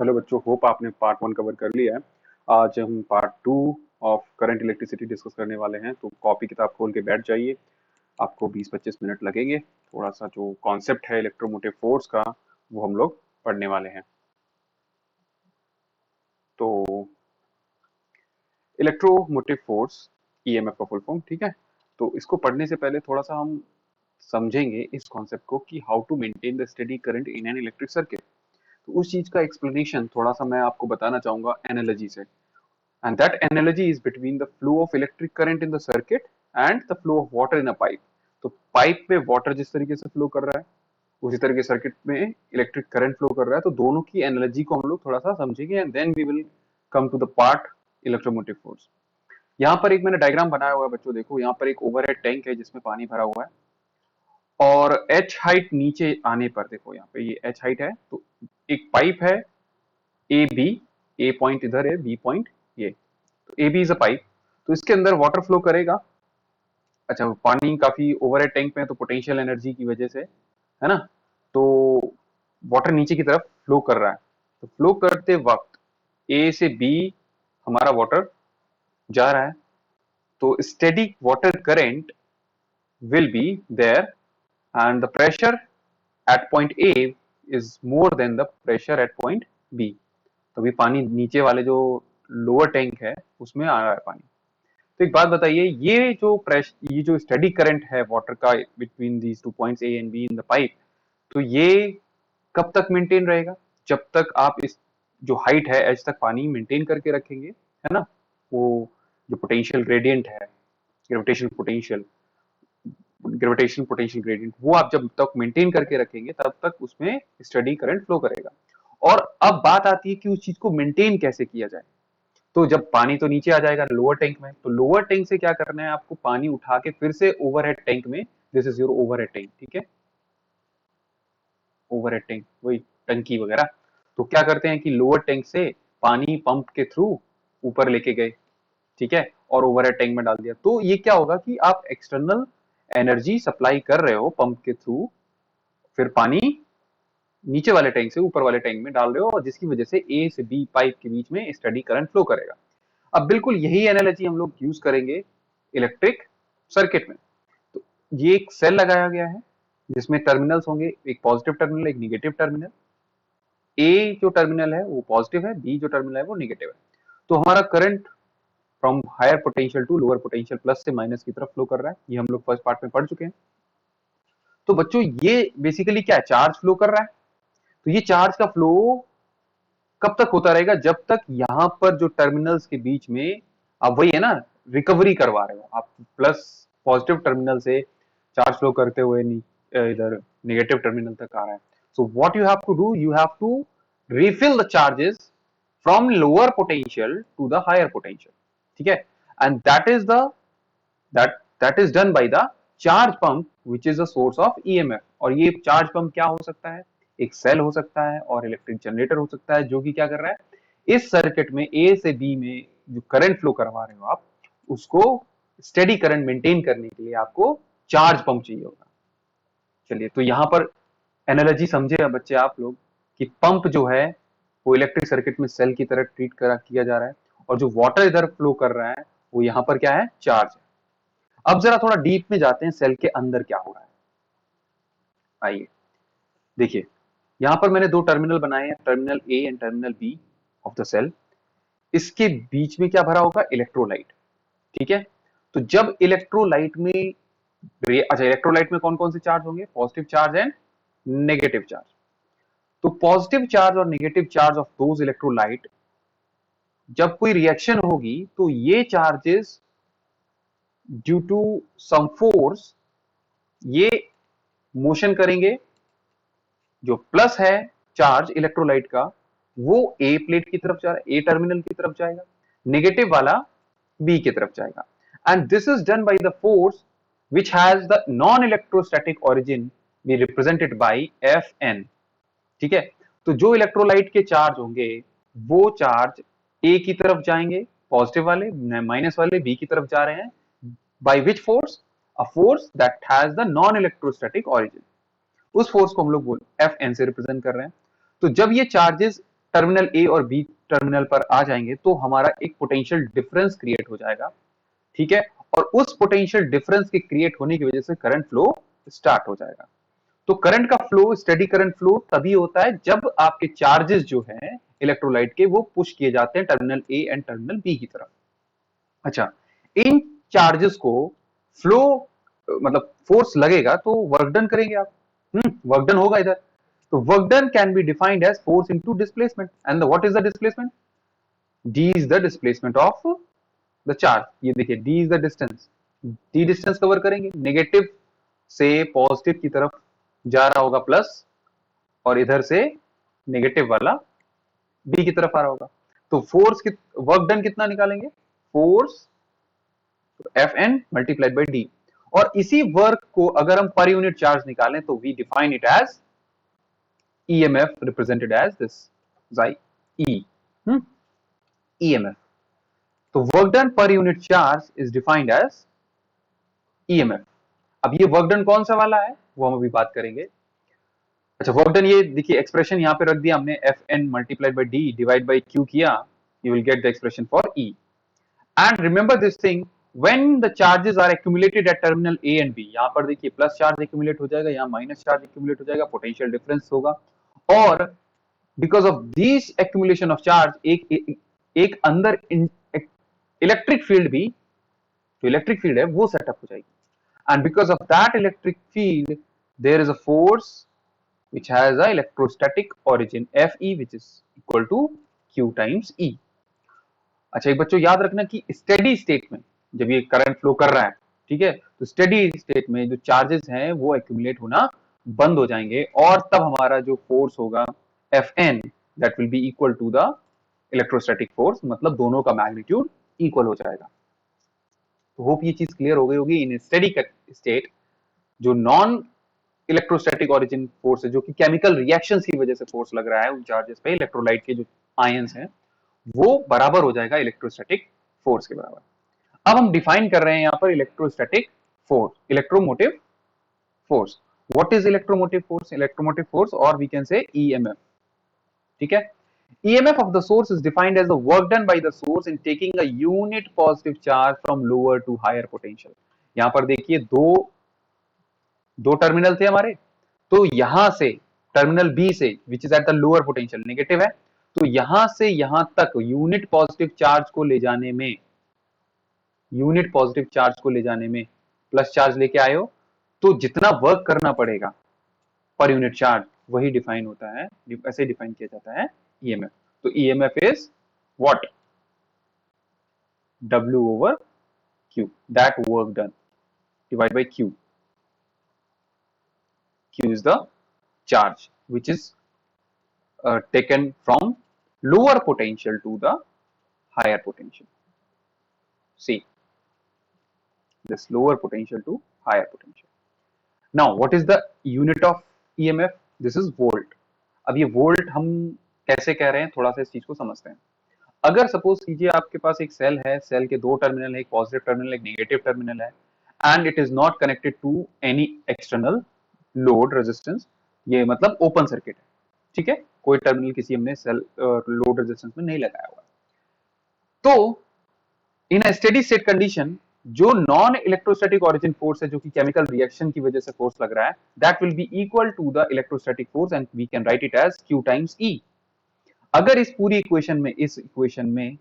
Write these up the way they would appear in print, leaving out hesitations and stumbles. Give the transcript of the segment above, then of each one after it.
Hello बच्चों, hope आपने part 1 cover कर लिया है। आज हम part 2 of current electricity discuss करने वाले हैं। तो कॉपी किताब खोल के बैठ जाइए। आपको 20-25 मिनट लगेंगे। थोड़ा सा जो कॉन्सेप्ट है इलेक्ट्रोमोटिव फोर्स का वो हम लोग पढ़ने वाले हैं। तो इलेक्ट्रोमोटिव फोर्स, ईएमएफ का फुल फॉर्म, ठीक है। तो इसको पढ़ने से पहले थोड़ा सा हम समझेंगे इस कॉन्सेप्ट को कि how to maintain the steady current in an electric circuit. तो उस चीज का एक्सप्लेनेशन थोड़ा सा मैं आपको बताना चाहूंगा एनालॉजी से। And that analogy is between the flow of electric current in the circuit and the flow of water in a pipe. तो पाइप में वाटर जिस तरीके से फ्लो कर रहा है उसी तरीके सर्किट में इलेक्ट्रिक करंट फ्लो कर रहा है। तो दोनों की एनालॉजी को हम लोग थोड़ा सा समझेंगे and then we will come to the part electromotive force. यहाँ पर एक मैंने डायग्राम बनाया हुआ है बच्चों, देखो यहाँ पर एक ओवरहेड टैंक है जिसमें पानी भरा हुआ है और एच हाइट नीचे आने पर देखो यहाँ पे ये एच हाइट है। तो एक पाइप है ए बी, ए पॉइंट इधर है, बी पॉइंट ये, तो A B is a pipe. तो इसके अंदर वाटर फ्लो करेगा। अच्छा, पानी काफी ओवरहेड टैंक में है तो पोटेंशियल एनर्जी की वजह से, है ना, तो वाटर नीचे की तरफ फ्लो कर रहा है। तो फ्लो करते वक्त ए से बी हमारा वाटर जा रहा है। तो steady water current will be there and the pressure at point A is more than the pressure at point B। तो अभी पानी नीचे वाले जो लोअर टैंक है उसमें आ रहा है पानी। तो एक बात बताइए, ये जो स्टेडी करंट है वाटर का between these two points A and be in the pipe, तो ये कब तक मेंटेन रहेगा? जब तक आप इस जो हाइट है एच तक पानी मेंटेन करके रखेंगे, है ना। वो जो पोटेंशियल ग्रेडियंट है, gravitational potential gravitational potential gradient, वो आप जब तक मेंटेन करके रखेंगे तब तक उसमें स्टेडी करंट फ्लो करेगा। और अब बात आती है कि उस चीज को मेंटेन कैसे किया जाए। तो जब पानी तो नीचे आ जाएगा लोअर टैंक में, तो लोअर टैंक से क्या करना है आपको, पानी उठा के फिर से ओवरहेड टैंक में, this is your overhead tank, ठीक है, ओवरहेड टैंक वही टंकी वगैरह। तो क्या करते हैं कि लोअर टैंक से पानी पंप के थ्रू ऊपर लेके गए, ठीक है, और ओवरहेड टैंक में डाल दिया। तो ये क्या होगा कि आप एक्सटर्नल एनर्जी सप्लाई कर रहे हो पंप के थ्रू, फिर पानी नीचे वाले टैंक से ऊपर वाले टैंक में डाल रहे हो और जिसकी वजह से ए से बी पाइप के बीच में स्टेडी करंट फ्लो करेगा। अब बिल्कुल यही एनालॉजी हम लोग यूज करेंगे इलेक्ट्रिक सर्किट में। तो ये एक सेल लगाया गया है जिसमें टर्मिनल्स होंगे, एक पॉजिटिव टर्मिनल एक निगेटिव टर्मिनल। ए जो टर्मिनल है वो पॉजिटिव है, बी जो टर्मिनल है वो निगेटिव है। तो हमारा current from higher potential to lower potential, plus से माइनस की तरफ फ्लो कर रहा है। ये हम लोग फर्स्ट पार्ट में पढ़ चुके हैं। तो बच्चों ये बेसिकली क्या है, चार्ज फ्लो कर रहा है। तो ये चार्ज का फ्लो कब तक होता रहेगा? जब तक यहां पर जो टर्मिनल्स के बीच में, आप वही है ना, रिकवरी करवा रहे हो आप, प्लस पॉजिटिव टर्मिनल से चार्ज फ्लो करते हुए इधर नेगेटिव टर्मिनल तक आ रहा है। So what you have to do, you have to refill the charges from lower potential to the higher potential, ठीक है। and that is done by the charge pump which is a source of EMF। और ये charge pump क्या हो सकता है? एक cell हो सकता है और इलेक्ट्रिक जनरेटर हो सकता है, जो कि क्या कर रहा है, इस सर्किट में ए से बी में जो करंट फ्लो करवा रहे हो आप, उसको स्टेडी करंट मेंटेन करने के लिए आपको चार्ज पंप चाहिए होगा। चलिए, तो यहां पर एनालॉजी समझे बच्चे आप लोग कि पंप जो है वो इलेक्ट्रिक सर्किट में सेल की तरह ट्रीट करा किया जा रहा है और जो वाटर इधर फ्लो कर रहा है वो यहाँ पर क्या है, चार्ज है। अब जरा थोड़ा डीप में जाते हैं, सेल के अंदर क्या हो रहा है। आइए देखिए, यहां पर मैंने दो टर्मिनल बनाए हैं, terminal A and terminal B of the cell. इसके बीच में क्या भरा होगा, इलेक्ट्रोलाइट, ठीक है। तो जब इलेक्ट्रोलाइट में अच्छा, इलेक्ट्रोलाइट में कौन कौन से चार्ज होंगे, positive charge and negative charge. तो पॉजिटिव चार्ज और negative charge of those electrolyte, जब कोई रिएक्शन होगी तो ये charges due to some force ये मोशन करेंगे। जो प्लस है चार्ज इलेक्ट्रोलाइट का, वो ए प्लेट की तरफ जा रहा है, ए टर्मिनल की तरफ जाएगा, नेगेटिव वाला बी की तरफ जाएगा। And this is done by the force which has the non-electrostatic origin be represented by Fn, ठीक है। तो जो इलेक्ट्रोलाइट के चार्ज होंगे वो चार्ज ए की तरफ जाएंगे, पॉजिटिव वाले, माइनस वाले बी की तरफ जा रहे हैं। By which force? A force that has the non electrostatic origin. उस फोर्स को हम लोग एफ एन से रिप्रेजेंट कर रहे हैं। तो जब ये चार्जेस टर्मिनल ए और बी टर्मिनल पर आ जाएंगे तो हमारा एक पोटेंशियल डिफरेंस क्रिएट हो जाएगा, ठीक है। और उस पोटेंशियल डिफरेंस के क्रिएट होने की वजह से करंट फ्लो स्टार्ट हो जाएगा। तो करंट का फ्लो, स्टेडी करंट फ्लो तभी होता है जब आपके चार्जेस जो हैं इलेक्ट्रोलाइट के, वो पुश किए जाते हैं terminal A and terminal B की तरफ। अच्छा, इन चार्जेस को फ्लो मतलब फोर्स लगेगा तो वर्क डन करेंगे आप, वर्क डन होगा इधर। तो work done can be defined as force into displacement, and what is the displacement? d is the displacement of the charge. ये देखिए d is the distance, d distance cover करेंगे, negative से positive की तरफ जा रहा होगा प्लस, और इधर से नेगेटिव वाला बी की तरफ आ रहा होगा। तो फोर्स की वर्क डन कितना निकालेंगे? Force F N multiplied by D. और इसी वर्क को अगर हम पर यूनिट चार्ज निकालें तो we define it as EMF represented as this जाई ई, ईएमएफ। तो work done per unit charge is defined as EMF. अब ये वर्क डन कौन सा वाला है वो हम अभी बात करेंगे। अच्छा, वर्क डन ये देखिए एक्सप्रेशन यहां पे रख दिया हमने, F N multiplied by D divide by Q किया, you will get the expression for E. And remember this thing, when the charges are accumulated at terminal A and B, यहां पर देखिए प्लस चार्ज एक्यूमुलेट हो जाएगा, यहाँ minus charge accumulate हो जाएगा, potential difference होगा। और because of this accumulation of charge एक अंदर इलेक्ट्रिक फील्ड भी, जो इलेक्ट्रिक फील्ड है वो सेटअप हो जाएगी। And because of that electric field there is a force which has a electrostatic origin Fe which is equal to Q times E। अच्छा, एक बच्चों याद रखना कि स्टेडी स्टेट में जब ये करंट फ्लो कर रहा है, ठीक है, तो स्टेडी स्टेट में जो चार्जेस हैं वो एक्यूमुलेट होना बंद हो जाएंगे, और तब हमारा जो फोर्स होगा Fn that will be equal to the electrostatic force, मतलब दोनों का मैग्नीट्यूड इक्वल हो जाएगा। तो होप ये चीज क्लियर हो गई होगी। इन स्टेडी स्टेट जो नॉन इलेक्ट्रोस्टैटिक ऑरिजिन फोर्स है, जो कि केमिकल रिएक्शंस की वजह से फोर्स लग रहा है उन चार्जेस पे, इलेक्ट्रोलाइट के जो आयंस हैं वो बराबर हो जाएगा इलेक्ट्रोस्टैटिक फोर्स के बराबर। अब हम डिफाइन कर रहे हैं यहां पर electrostatic force, electromotive force. What is electromotive force? Electromotive force, और वी कैन से ईएमएफ, ठीक है। EMF of the source is defined as the work done by the source in taking a unit positive charge from lower to higher potential। यहां पर देखिए दो terminal थे हमारे, तो यहां से टर्मिनल बी से which is at the lower potential negative है, तो यहां से यहां तक यूनिट पॉजिटिव चार्ज को ले जाने में, यूनिट पॉजिटिव चार्ज को ले जाने में प्लस चार्ज लेके आए हो, तो जितना वर्क करना पड़ेगा पर यूनिट चार्ज वही डिफाइन होता है, ऐसे डिफाइन किया जाता है ईएमएफ। तो EMF is what? W over Q, that work done divided by Q. Q is the charge which is taken from lower potential to the higher potential. See, this lower potential to higher potential. Now, what is the unit of EMF? This is volt. अब ये volt हम कैसे कह रहे हैं, थोड़ा सा इस चीज को समझते हैं। अगर सपोज कीजिए आपके पास एक सेल है, सेल के दो टर्मिनल है, एक पॉजिटिव टर्मिनल एक नेगेटिव टर्मिनल है, and it is not connected to any external load resistance, ये मतलब ओपन सर्किट है, ठीक है, कोई टर्मिनल किसी हमने सेल लोड रेजिस्टेंस में नहीं लगाया हुआ। तो इन स्टेडी स्टेट कंडीशन जो नॉन इलेक्ट्रोस्टैटिक ऑरिजिन फोर्स है, जो कि केमिकल रिएक्शन की वजह से फोर्स लग रहा है, that will be equal to the electrostatic force, and we can write it as Q times E। अगर इस पूरी इक्वेशन में, इस इक्वेशन में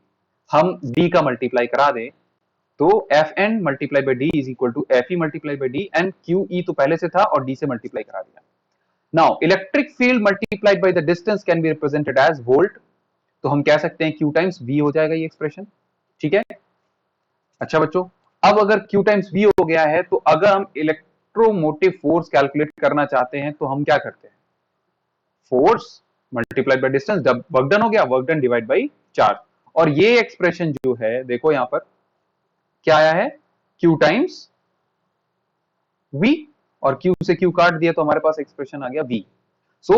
हम D का मल्टीप्लाई करा दे, तो Fn multiply by D is equal to Fe multiply by D, and QE तो पहले से था और D से मल्टीप्लाई करा दिया। Now electric field multiplied by the distance can be represented as volt, तो हम कह सकते हैं Q टाइम्स V हो जाएगा ये एक्सप्रेशन, ठीक है। अच्छा बच्चों, अब अगर Q टाइम्स V हो गया है, तो अगर हम इलेक्ट्रोमोटिव फोर्स कैलकुलेट करना चाहते हैं तो हम क्या करते हैं? Force multiplied by distance, work done हो गया, work done divide by charge. और ये एक्सप्रेशन जो है देखो यहां पर क्या आया है, Q टाइम्स V, और Q से Q काट दिया तो हमारे पास एक्सप्रेशन आ गया V। सो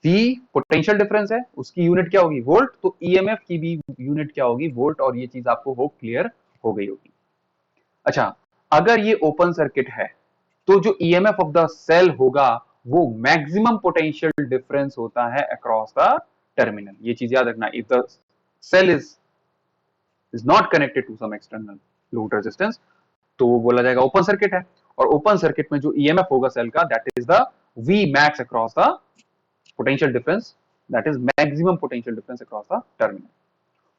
V पोटेंशियल डिफरेंस है, उसकी यूनिट क्या होगी? वोल्ट। तो ईएमएफ की भी यूनिट क्या होगी? वोल्ट। और ये चीज आपको होप क्लियर हो गई होगी। अच्छा, अगर ये ओपन सर्किट है तो जो ईएमएफ ऑफ द सेल होगा वो मैक्सिमम पोटेंशियल डिफरेंस होता है अक्रॉस द terminal. ये चीज याद रखना, if the cell is not connected to some external load resistance, तो वो बोला जाएगा ओपन सर्किट है, और ओपन सर्किट में जो ईएमएफ होगा सेल का, that is the V max across the potential difference, that is maximum potential difference across the terminal.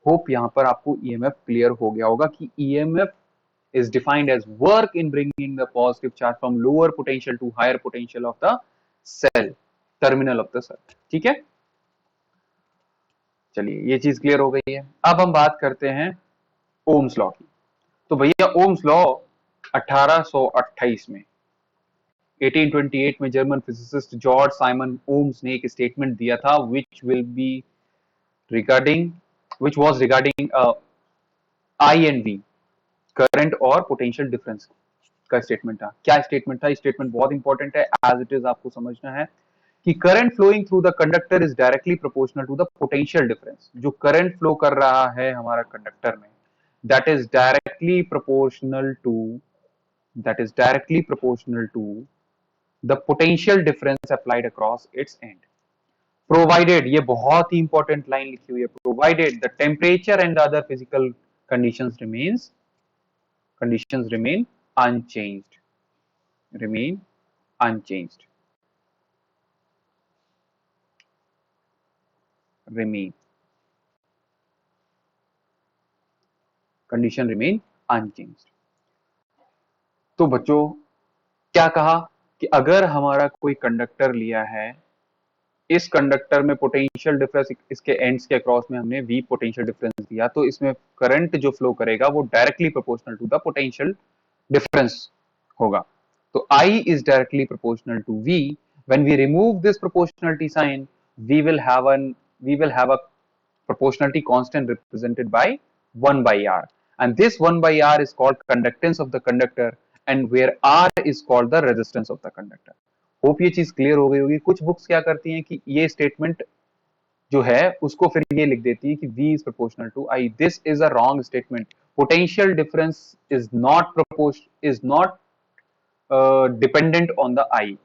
Hope यहां पर आपको ईएमएफ क्लियर हो गया होगा कि EMF is defined as work in bringing the positive charge from lower potential to higher potential of the cell, terminal of the cell. ठीक है, चलिए ये चीज क्लियर हो गई है. अब हम बात करते हैं ओम्स लॉ की. तो भैया ओम्स लॉ 1828 में 1828 में German physicist George Simon Ohm's ने एक स्टेटमेंट दिया था which was regarding I and V, current और पोटेंशियल डिफरेंस का स्टेटमेंट था. क्या स्टेटमेंट था? स्टेटमेंट बहुत इंपॉर्टेंट है, एज इट इज आपको समझना है कि current flowing through the conductor is directly proportional to the potential difference. जो करंट फ्लो कर रहा है हमारा कंडक्टर में, that is directly proportional to the potential difference applied across its end, provided, ये बहुत ही इंपॉर्टेंट लाइन लिखी हुई है, provided the temperature and the other physical conditions remain unchanged. Condition remain unchanged. तो बच्चों क्या कहा कि अगर हमारा कोई कंडक्टर लिया है, इस कंडक्टर में पोटेंशियल डिफरेंस इसके एंड्स के अक्रॉस में हमने V पोटेंशियल डिफरेंस दिया, तो इसमें करंट जो फ्लो करेगा वो directly proportional to the potential difference होगा. तो I is directly proportional to V. When we remove this proportionality sign, we will have a proportionality constant represented by 1 by R, and this 1 by R is called conductance of the conductor, and where R is called the resistance of the conductor. Hope ये चीज clear हो गई होगी. कुछ books क्या करती हैं कि ये स्टेटमेंट जो है उसको फिर ये लिख देती है कि V is proportional to I. This is a wrong statement. Potential difference is not dependent on the I.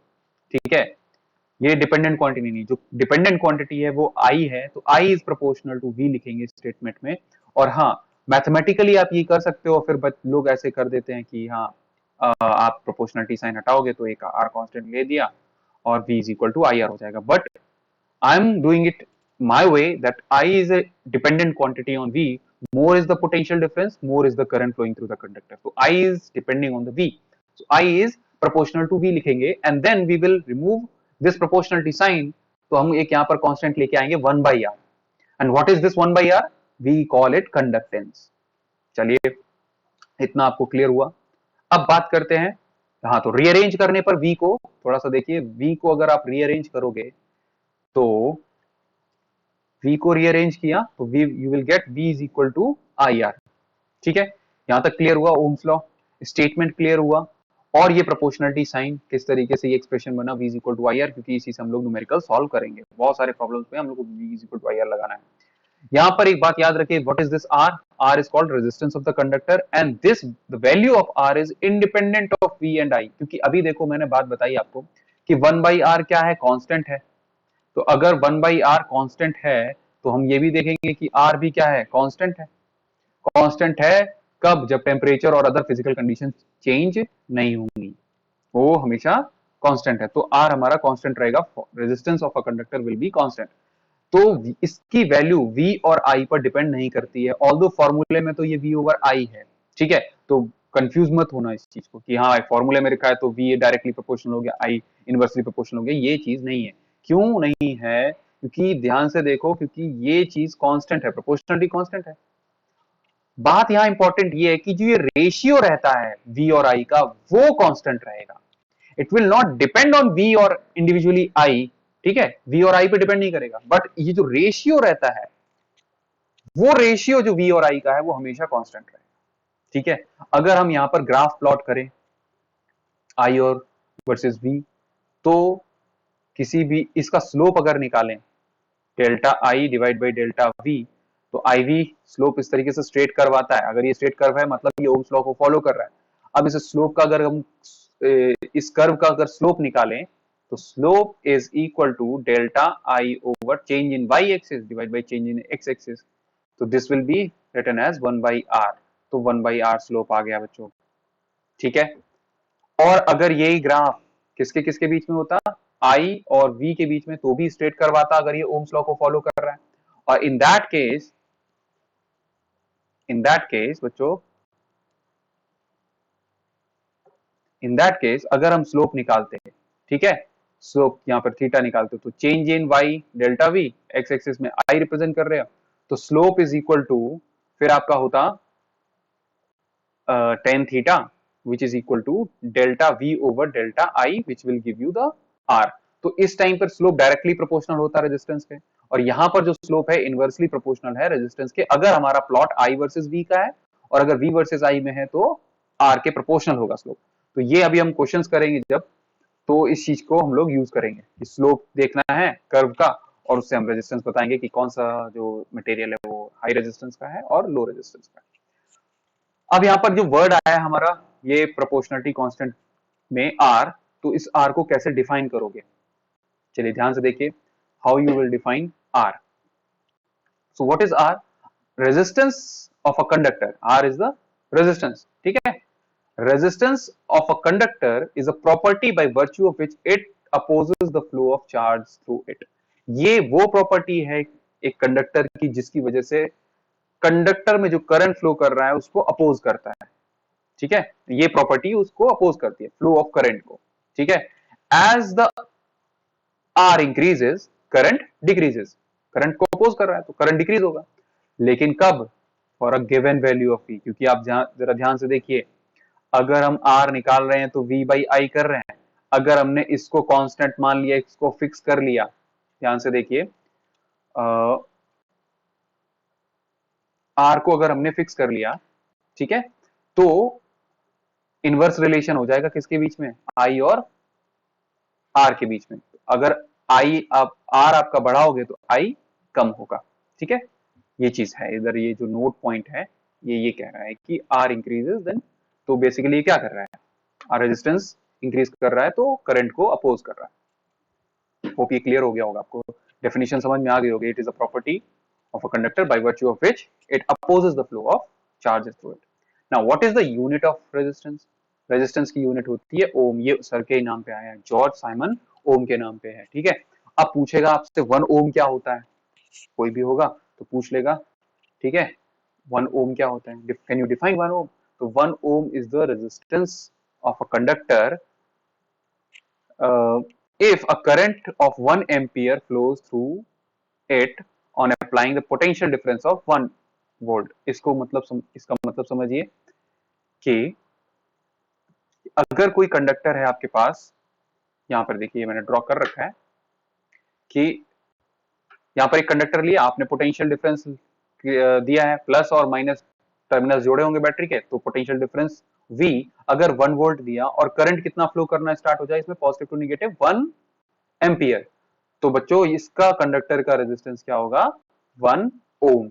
ठीक है, ये डिपेंडेंट क्वांटिटी नहीं, जो डिपेंडेंट क्वांटिटी है वो I है, तो I is proportional to V लिखेंगे स्टेटमेंट में. और हाँ, मैथमेटिकली आप ये कर सकते हो, फिर लोग ऐसे कर देते हैं कि हाँ आप प्रोपोर्शनलिटी साइन हटाओगे तो एक R कांस्टेंट ले दिया और V is equal to IR हो जाएगा. But I am doing it my way, that I is a dependent quantity on V. More is the potential difference, more is the current flowing through the conductor. So I is depending on the V. So I is proportional to V लिखेंगे, and then we will remove this proportionality sign. तो हम एक यहाँ पर constant लेके आएंगे 1 by R. And what is this 1 by R? We call it conductance. चलिए इतना आपको क्लियर हुआ. अब बात करते हैं, हाँ, तो रीअरेंज करने पर V को थोड़ा सा देखिए, V को अगर आप रीअरेंज करोगे तो V को रीअरेंज किया तो you will get V is equal to IR. ठीक है, यहां तक क्लियर हुआ. ओम्स लॉ स्टेटमेंट क्लियर हुआ, और ये प्रोपोर्शनलिटी साइन किस तरीके से ये एक्सप्रेशन बना V is equal to IR, क्योंकि इसी से हम लोग न्यूमेरिकल सॉल्व करेंगे. बहुत सारे प्रॉब्लम्स में हम लोग को V is equal to IR लगाना है. यहाँ पर एक बात याद रखिए, what is this R? R is called resistance of the conductor, and this the value of R is independent of V and I. क्योंकि अभी देखो मैंने बात बताई आपको कि 1 by R क्या है? कांस्टेंट है. तो अगर 1 by R कांस्टेंट है तो हम ये भी देखेंगे कि R भी क्या है? कांस्टेंट है. कांस्टेंट है कब? जब टेम्परेचर और अदर फिजिकल कंडीशन चेंज नहीं होंगी, वो हमेशा कांस्टेंट है. तो R हमारा कांस्टेंट रहेगा. Resistance of a conductor will be constant. तो इसकी वैल्यू V और I पर डिपेंड नहीं करती है, ऑल्दो फॉर्मूले में तो ये V ओवर I है. ठीक है, तो कंफ्यूज मत होना इस चीज को कि हाँ फॉर्मूले में लिखा है तो V डायरेक्टली प्रोपोर्शनल हो गया, I इनवर्सली प्रोपोर्शनल हो गया. ये चीज नहीं है. क्यों नहीं है? क्योंकि ध्यान से देखो, क्योंकि ये चीज कांस्टेंट है, प्रोपोर्शनलिटी कांस्टेंट है. बात यहाँ इंपॉर्टेंट ये है कि जो ये रेशियो रहता है V और I का, वो कांस्टेंट रहेगा. It will not depend on V और इंडिविजुअली I. ठीक है, V और I पे डिपेंड नहीं करेगा, बट ये जो रेशियो रहता है, वो रेशियो जो V और I का है वो हमेशा कांस्टेंट रहेगा. ठीक है, अगर हम यहां पर ग्राफ प्लॉट करें I और वर्सेस V, तो किसी भी इसका स्लोप अगर निकालें delta I divide by delta V, तो IV स्लोप इस तरीके से स्ट्रेट कर्व आता है. अगर ये स्ट्रेट कर्व है मतलब ये ओम्स लॉ को फॉलो कर रहा है. अब इस स्लोप का अगर हम इस कर्व का अगर स्लोप निकालें तो slope is equal to delta I over change in y axis divide by change in x axis. तो this will be written as 1 by R. तो 1 बाई आर स्लोप आ गया बच्चों, ठीक है। और अगर यही ग्राफ किसके किसके बीच में होता, I और V के बीच में, तो भी स्ट्रेट करवाता अगर ये ओम्स लॉ को फॉलो कर रहा है। और इन दैट केस बच्चों, इन दैट केस अगर हम स्लोप निकालते हैं, ठीक है, स्लोप यहाँ पर थीटा निकालते तो change in Y delta V, X axis में आई रिप्रेजेंट कर रहे हैं, तो स्लोप इज इक्वल टू फिर आपका होता tan theta which is equal to delta V over delta I which will give you the R. तो इस टाइम पर स्लोप डायरेक्टली प्रोपोर्शनल होता है रेजिस्टेंस के, और यहां पर जो स्लोप है इनवर्सली प्रोपोर्शनल है रेजिस्टेंस के, अगर हमारा प्लॉट आई वर्सेस वी का है, और अगर वी वर्सेस आई में है तो आर के प्रोपोर्शनल होगा स्लोप। तो ये अभी हम क्वेश्चंस करेंगे जब, तो इस चीज को हम लोग यूज करेंगे कि स्लोप देखना है कर्व का, और उससे हम रेजिस्टेंस बताएंगे कि कौन सा जो मटेरियल है वो हाई रेजिस्टेंस का है और लो रेजिस्टेंस का है। अब यहाँ पर जो वर्ड आया है हमारा, ये प्रोपोर्शनलिटी कांस्टेंट में आर, तो इस आर को कैसे डिफाइन करोगे, चलिए ध्यान से देखिए, how you will define R. So what is R? Resistance of a conductor, R is the resistance, ठीक है। Resistance of a conductor is a property by virtue of which it opposes the flow of charge through it. ये वो property है एक conductor की जिसकी वजह से कंडक्टर में जो करंट फ्लो कर रहा है उसको अपोज करता है, ठीक है। ये प्रॉपर्टी उसको अपोज करती है, फ्लो ऑफ करंट को, ठीक है। As the R increases current decreases, current को अपोज कर रहा है तो करंट डिक्रीज होगा, लेकिन कब? For a given value of v, क्योंकि आप जरा ध्यान से देखिए, अगर हम R निकाल रहे हैं तो V बाई आई कर रहे हैं, अगर हमने इसको कांस्टेंट मान लिया, इसको फिक्स कर लिया, ध्यान से देखिए, R को अगर हमने फिक्स कर लिया, ठीक है, तो इनवर्स रिलेशन हो जाएगा किसके बीच में, I और R के बीच में। अगर I आप R आपका बढ़ाओगे तो I कम होगा, ठीक है। ये चीज है इधर, ये जो नोट पॉइंट है ये कह रहा है कि R इंक्रीजेस देन, तो बेसिकली ये क्या कर रहा है, रेजिस्टेंस इंक्रीज कर रहा है तो करंट को अपोज कर रहा है। होप ये क्लियर हो गया होगा आपको, डेफिनेशन समझ में आ गई होगी। It is a property of a conductor by virtue of which it opposes the flow of charges through it. Now what is the unit of resistance? Resistance की यूनिट होती है ओम, ये सर के नाम पे आया है, जॉर्ज साइमन ओम के नाम पे है, ठीक है। अब पूछेगा आपसे 1 ओम क्या होता है, कोई भी होगा तो पूछ लेगा, ठीक है। 1 ohm क्या होता है, कैन यू डिफाइन 1 ohm? तो 1 ohm is the resistance of a conductor if a current of 1 ampere flows through it on applying the potential difference of 1 volt। इसको मतलब इसका मतलब समझिए कि अगर कोई कंडक्टर है आपके पास, यहां पर देखिए मैंने ड्रॉ कर रखा है कि यहाँ पर एक कंडक्टर लिया आपने, पोटेंशियल डिफरेंस दिया है, प्लस और माइनस टर्मिनल्स जोड़े होंगे बैटरी के, तो पोटेंशियल डिफरेंस V अगर 1 वोल्ट दिया और करंट कितना फ्लो करना स्टार्ट हो जाए इसमें, पॉजिटिव टू नेगेटिव 1 एम्पियर, तो बच्चों इसका कंडक्टर का रेजिस्टेंस क्या होगा, 1 ओम।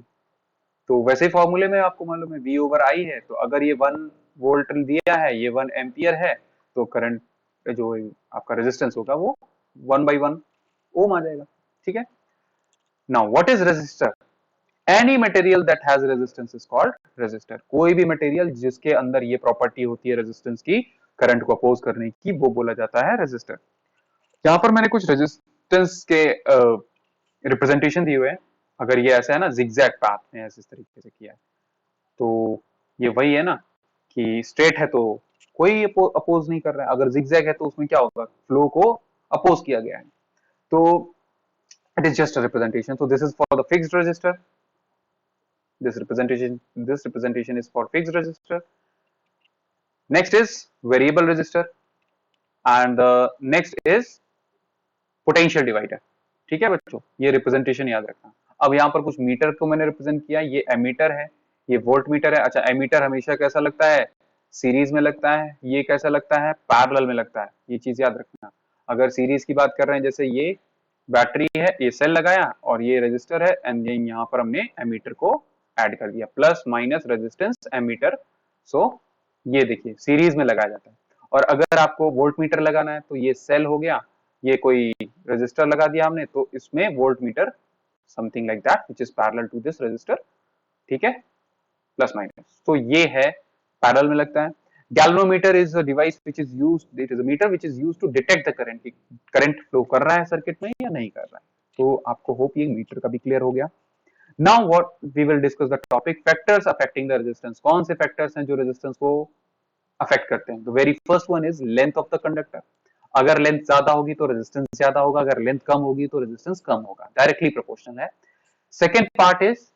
तो वैसे ही फॉर्मूले में आपको मालूम है V ओवर I है, तो अगर ये 1 वोल्ट दिया है, ये 1 एम्पियर है, तो करंट जो आपका रेजिस्टेंस होगा वो 1 बाई 1 ओम आ जाएगा, ठीक है। Now what is resistor? Any material that has resistance is called resistor। कोई भी मटेरियल जिसके अंदर ये प्रॉपर्टी होती है रेजिस्टेंस की, करंट को अपोज करने की, वो बोला जाता है रेजिस्टर। यहाँ पर मैंने कुछ रेजिस्टेंस के रिप्रेजेंटेशन दिए हुए हैं। अगर ये ऐसा है ना, जिगजैग पाथ में ऐसे इस तरीके से किया है, तो ये वही है ना कि स्ट्रेट है तो कोई अपोज नहीं कर रहा है, अगर जिगजैग है तो उसमें क्या होगा, फ्लो को अपोज किया गया है। तो it is just a representation, so this is for the fixed resistor, this representation is for fixed resistor। Next is variable resistor and the next is potential divider, ठीक है बच्चों, ये रिप्रेजेंटेशन याद रखना। अब यहाँ पर कुछ मीटर को मैंने रिप्रेजेंट किया, ये एमीटर है, ये वोल्ट मीटर है। अच्छा, एमीटर हमेशा कैसा लगता है, सीरीज में लगता है, ये कैसा लगता है, पैरेलल में लगता है, ये चीज याद रखना। अगर सीरीज की बात कर रहे हैं, जैसे ये बैटरी है, ये सेल लगाया और ये रेजिस्टर है, एंड यहाँ पर हमने एमीटर को ऐड कर दिया, प्लस माइनस रेजिस्टेंस एमीटर। सो ये देखिए सीरीज में लगाया जाता है। और अगर आपको वोल्ट मीटर लगाना है तो ये सेल हो गया, ये कोई रेजिस्टर लगा दिया हमने, तो इसमें voltmeter something like that which is parallel to this resistor, ठीक है, प्लस माइनस। तो ये है पैरेलल में लगता है। Galvanometer is a device which is used, it is a meter which is used to detect the current, current flow कर रहा है सर्किट में या नहीं कर रहा है। तो आपको होप ये मीटर का भी क्लियर हो गया। Now what we will discuss the topic factors affecting the resistance. कौन से फैक्टर्स हैं जो रेजिस्टेंस को अफेक्ट करते हैं। The very first one is length of the conductor. अगर लेंथ ज्यादा होगी तो रेजिस्टेंस ज्यादा होगा, अगर लेंथ कम होगी तो रेजिस्टेंस कम होगा, डायरेक्टली प्रोपोर्शनल है। Second part is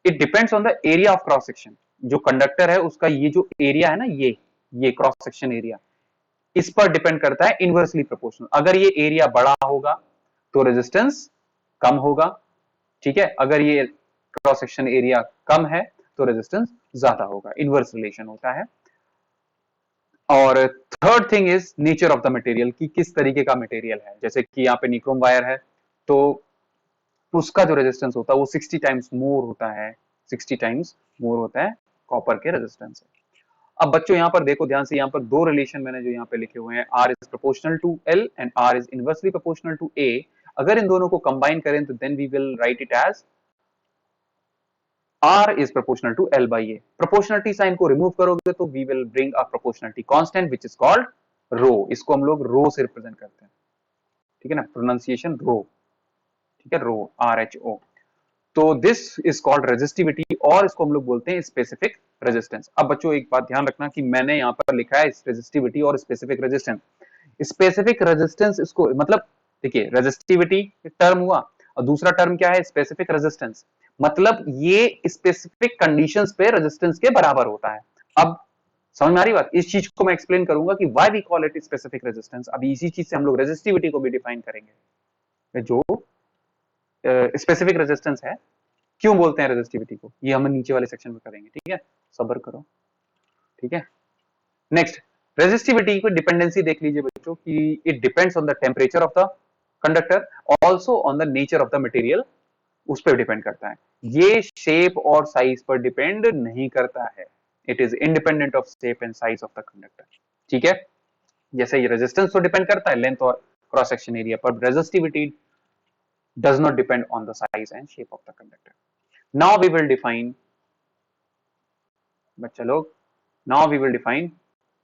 it depends on the area of cross section. जो कंडक्टर है उसका ये जो एरिया है ना, ये क्रॉस सेक्शन एरिया, इस पर डिपेंड करता है इनवर्सली प्रोपोर्शनल। अगर ये एरिया बड़ा होगा तो रेजिस्टेंस कम होगा, ठीक है, अगर ये क्रॉस सेक्शन एरिया कम है तो रेजिस्टेंस ज्यादा होगा, इनवर्स रिलेशन होता है। और third thing is nature of the material, कि किस तरीके का मटेरियल है। जैसे कि यहाँ पे निक्रोम वायर है तो उसका जो रेजिस्टेंस होता है वो 60 टाइम्स मोर होता है, 60 टाइम्स मोर होता है कॉपर के रेजिस्टेंस से। अब बच्चों यहाँ पर देखो ध्यान से, यहाँ पर दो रिलेशन मैंने जो यहाँ पे लिखे हुए हैं, R is proportional to L and R is inversely proportional to A। अगर इन दोनों को कंबाइन करें तो then we will write it as R is proportional to L by A। Proportionality sign को रिमूव करोगे तो we will bring a proportionality constant which is called rho. इसको हम लोग रो से रिप्रेजेंट करते हैं, ठीक है ना, प्रोनाउंसिएशन रो, ठीक है, रो, RHO। तो दिस इज कॉल्ड रेजिस्टिविटी, और इसको हम लोग बोलते हैं स्पेसिफिक रेजिस्टेंस। अब बच्चों एक बात ध्यान रखना कि मैंने यहाँ पर लिखा है रेजिस्टिविटी और स्पेसिफिक रेजिस्टेंस। स्पेसिफिक रेजिस्टेंस इसको मतलब, देखिए रेजिस्टिविटी टर्म हुआ और दूसरा टर्म क्या है, स्पेसिफिक रेजिस्टेंस। मतलब ये स्पेसिफिक कंडीशंस पे रेजिस्टेंस के बराबर होता है। अब समझ में आ रही बात। इस चीज को मैं एक्सप्लेन करूंगा कि why we call it specific resistance. अभी इसी चीज से हम लोग रेजिस्टिविटी को भी डिफाइन करेंगे। जो स्पेसिफिक रेजिस्टेंस है, क्यों बोलते हैं रेजिस्टिविटी को, ये हम नीचे वाले सेक्शन में करेंगे, ठीक है, सब्र करो, ठीक है। नेक्स्ट, रेजिस्टिविटी को डिपेंडेंसी देख लीजिए बच्चों कि it depends on the temperature of the conductor, also on the nature of the material, उस पर डिपेंड करता है। ये शेप और साइज पर डिपेंड नहीं करता है, it is independent of shape and size of the conductor, ठीक है। जैसे ये रेजिस्टेंस तो डिपेंड करता है लेंथ और क्रॉस सेक्शन एरिया पर, resistivity does not depend on the size and shape of the conductor. Now we will define, बच्चा लोग, now we will define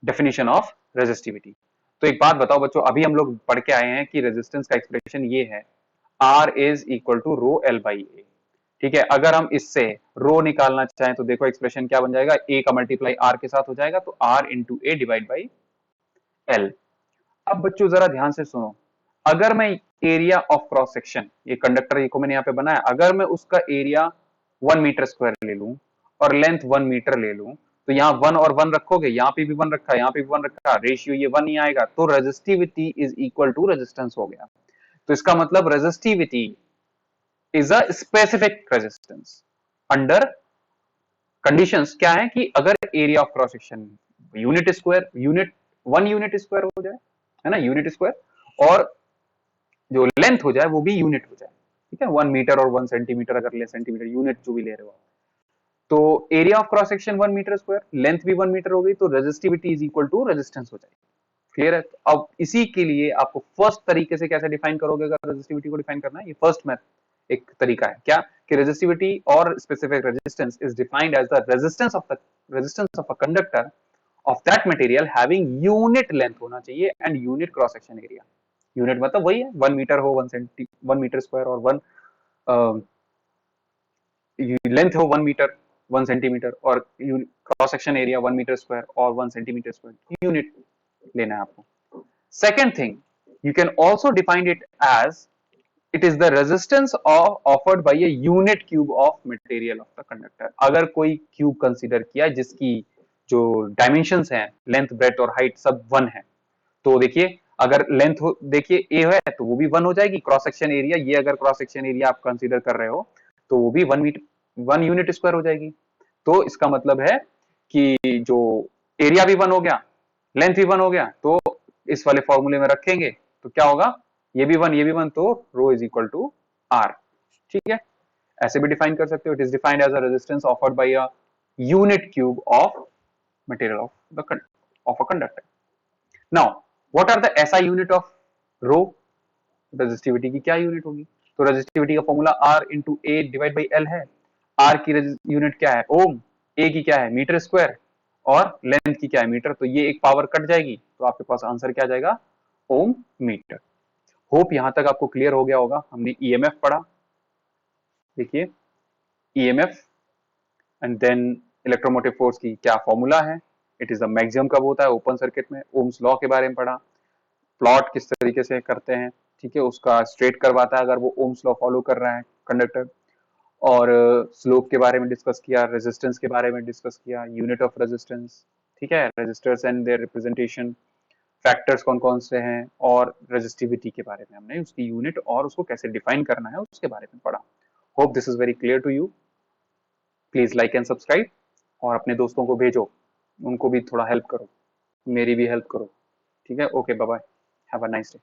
definition of resistivity। तो एक बात बताओ बच्चों, अभी हम लोग पढ़ के आए हैं कि रेजिस्टेंस का एक्सप्रेशन ये है, R is equal to rho L by A, ठीक है। अगर हम इससे रो निकालना चाहें तो देखो एक्सप्रेशन क्या बन जाएगा, A का मल्टीप्लाई R के साथ हो जाएगा तो R into A divide by L। अब बच्चों जरा ध्यान से सुनो, अगर मैं एरिया ऑफ क्रॉस सेक्शन, ये कंडक्टर को मैंने यहाँ पे बनाया, अगर मैं उसका एरिया 1 मीटर स्क्वायर ले लूं और लेंथ 1 मीटर ले लूं, तो यहाँ 1 और 1 रखोगे, यहाँ पे भी 1 रखा, यहाँ पे भी 1 रखा, रेशियो ये 1 ही आएगा, तो resistivity is equal to resistance हो गया। तो इसका मतलब resistivity is a specific resistance under conditions. क्या है कि अगर area of cross section unit square, unit 1 unit square हो जाए, है ना, यूनिट स्क्वायर, और जो लेंथ हो जाए वो भी यूनिट हो जाए, ठीक है, 1 मीटर और 1 सेंटीमीटर अगर ले, सेंटीमीटर यूनिट जो भी ले रहे हो, तो area of cross section 1 metre square, length भी 1 मीटर हो गई, तो resistivity is equal to resistance हो जाएगी। क्लियर है। तो अब इसी के लिए आपको फर्स्ट तरीके से कैसे डिफाइन करोगे, अगर रेजिस्टिविटी को डिफाइन करना है, ये फर्स्ट मैथ एक तरीका है क्या, कि रेजिस्टिविटी और specific resistance is defined as the resistance of a conductor of that material having unit length होना चाहिए and unit cross section area. Unit मतलब वही है, 1 मीटर हो, 1 मीटर स्क्वायर, और 1 लेंथ हो 1 मीटर 1 सेंटीमीटर, और cross section area 1 metre square और 1 सेंटीमीटर स्क्वायर, यूनिट लेना है आपको। Second thing, you can also define it as it is the resistance offered by a unit cube of material of the conductor। अगर कोई cube consider किया जिसकी जो dimensions हैं, लेंथ ब्रेथ और हाइट सब 1 है, तो देखिए अगर लेंथ हो, देखिए ए है तो वो भी 1 हो जाएगी, क्रॉस सेक्शन एरिया, ये अगर क्रॉस सेक्शन एरिया आप कंसीडर कर रहे हो तो वो भी 1 यूनिट स्क्वायर हो जाएगी। तो इसका मतलब है कि जो एरिया भी 1 हो गया, लेंथ भी 1 हो गया, तो इस वाले फॉर्मूले में रखेंगे तो क्या होगा, ये भी 1 ये भी 1, तो rho is equal to R, ठीक है। ऐसे भी डिफाइन कर सकते हो, it is defined as a resistance offered by a unit cube of material of the of a conductor. Now what are the SI unit of rho resistivity की क्या unit होगी? तो रेजिस्टिविटी का formula R into A divide by L है। R की unit क्या है? ओम। ए की क्या है? Metre square. और लेंथ की क्या है? मीटर। तो ये एक पावर कट जाएगी तो आपके पास आंसर क्या आ जाएगा? ओम मीटर। होप यहां तक आपको क्लियर हो गया होगा। हमने ईएमएफ पढ़ा, देखिए EMF and then electromotive force की क्या फॉर्मूला है, इट इज द मैक्सिमम कब होता है ओपन सर्किट में, ओम्स लॉ के बारे में पढ़ा, प्लॉट किस तरीके से करते हैं, ठीक है, उसका स्ट्रेट करवाता है अगर वो ओम्स लॉ फॉलो कर रहा है कंडक्टर, और स्लोप के बारे में डिस्कस किया, रेजिस्टेंस के बारे में डिस्कस किया, यूनिट ऑफ रेजिस्टेंस, ठीक है, resistors and their representation, factors कौन कौन से हैं, और रेजिस्टिविटी के बारे में हमने उसकी यूनिट और उसको कैसे डिफाइन करना है उसके बारे में पढ़ा। Hope this is very clear to you. Please like and subscribe और अपने दोस्तों को भेजो, उनको भी थोड़ा हेल्प करो, मेरी भी हेल्प करो, ठीक है। Okay, bye bye, have a nice day.